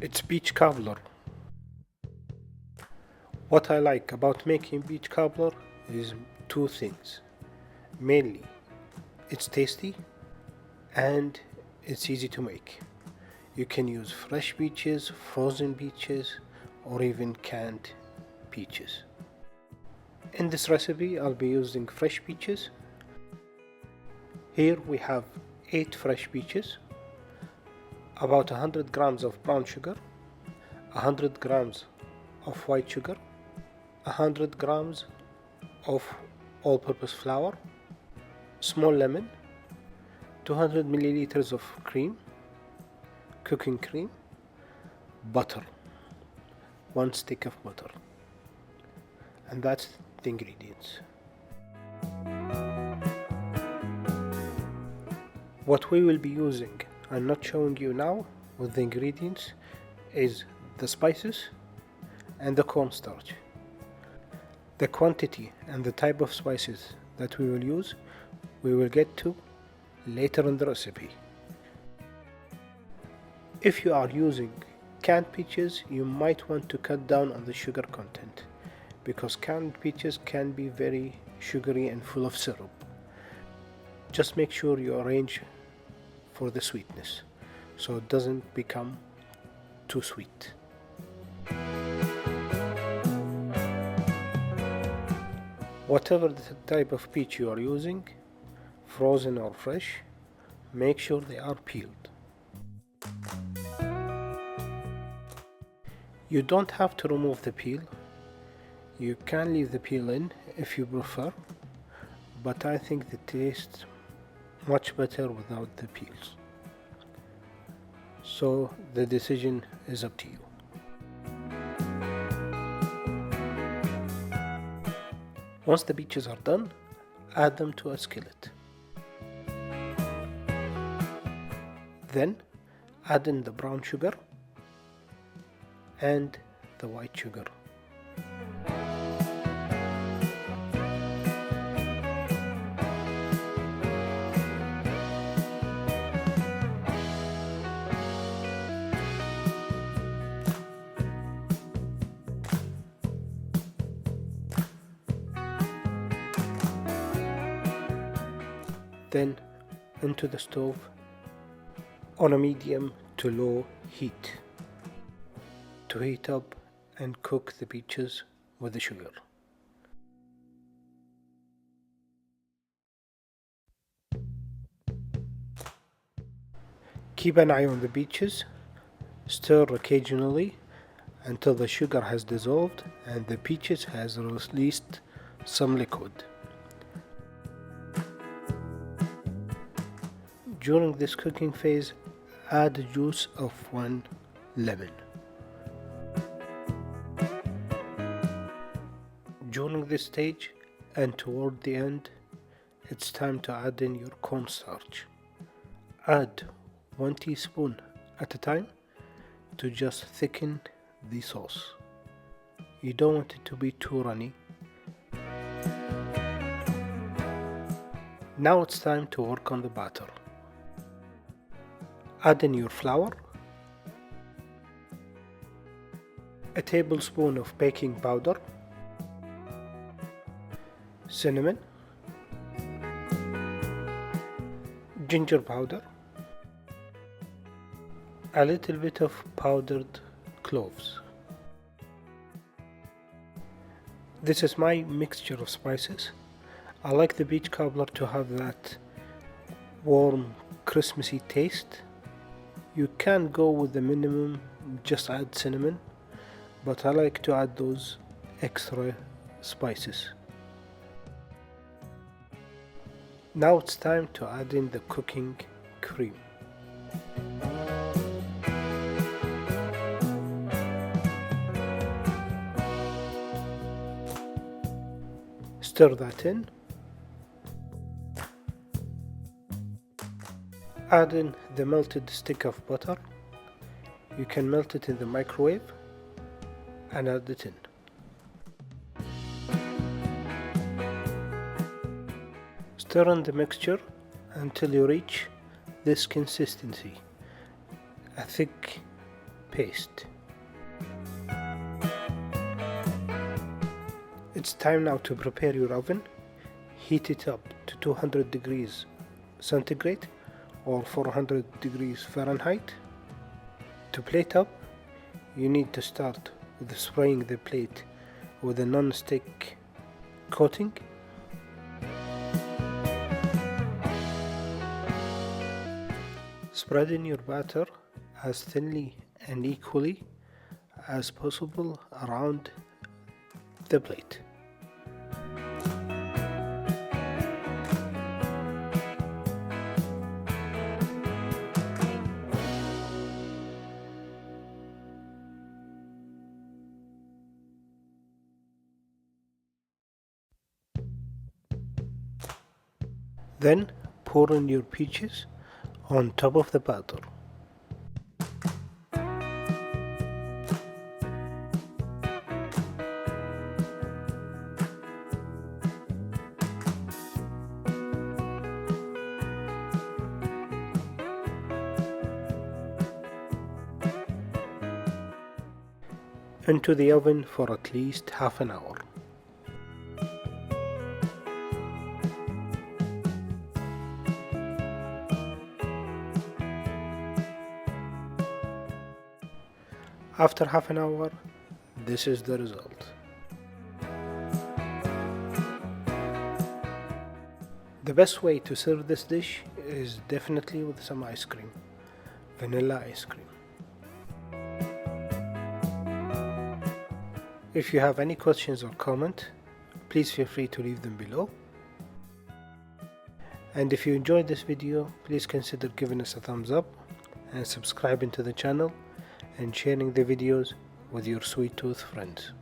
It's beach cobbler. What I like about making beach cobbler is two things. Mainly, it's tasty and it's easy to make. You can use fresh peaches, frozen peaches, or even canned peaches. In this recipe, I'll be using fresh peaches. Here we have 8 fresh peaches, about 100 grams of brown sugar, 100 grams of white sugar, 100 grams of all-purpose flour, small lemon, 200 milliliters of cream, cooking cream, butter, 1 stick of butter, and that's the ingredients. What we will be using, I'm not showing you now with the ingredients, is the spices and the cornstarch. The quantity and the type of spices that we will use, we will get to later in the recipe. If you are using canned peaches, you might want to cut down on the sugar content because canned peaches can be very sugary and full of syrup. Just make sure you arrange for the sweetness so it doesn't become too sweet. Whatever the type of peach you are using, frozen or fresh, make sure they are peeled. You don't have to remove the peel. You can leave the peel in if you prefer, but I think the taste much better without the peels. So the decision is up to you. Once the peaches are done, add them to a skillet. Then add in the brown sugar and the white sugar. Then into the stove on a medium to low heat to heat up and cook the peaches with the sugar. Keep an eye on the peaches, stir occasionally until the sugar has dissolved and the peaches has released some liquid. During this cooking phase, add the juice of 1 lemon. During this stage and toward the end, it's time to add in your cornstarch. Add 1 teaspoon at a time to just thicken the sauce. You don't want it to be too runny. Now it's time to work on the batter. Add in your flour, a tablespoon of baking powder, cinnamon, ginger powder, a little bit of powdered cloves. This is my mixture of spices. I like the beach cobbler to have that warm, Christmassy taste. You can go with the minimum, just add cinnamon, but I like to add those extra spices. Now it's time to add in the cooking cream. Stir that in. Add in the melted stick of butter. You can melt it in the microwave and add it in. Stir in the mixture until you reach this consistency, a thick paste. It's time now to prepare your oven. Heat it up to 200 degrees centigrade or 400 degrees Fahrenheit. To plate up, you need to start with spraying the plate with a non-stick coating. Spread in your batter as thinly and equally as possible around the plate. Then pour in your peaches on top of the batter. Into the oven for at least half an hour. After half an hour, this is the result. The best way to serve this dish is definitely with some ice cream, vanilla ice cream. If you have any questions or comment, please feel free to leave them below. And if you enjoyed this video, please consider giving us a thumbs up and subscribing to the channel and sharing the videos with your sweet tooth friends.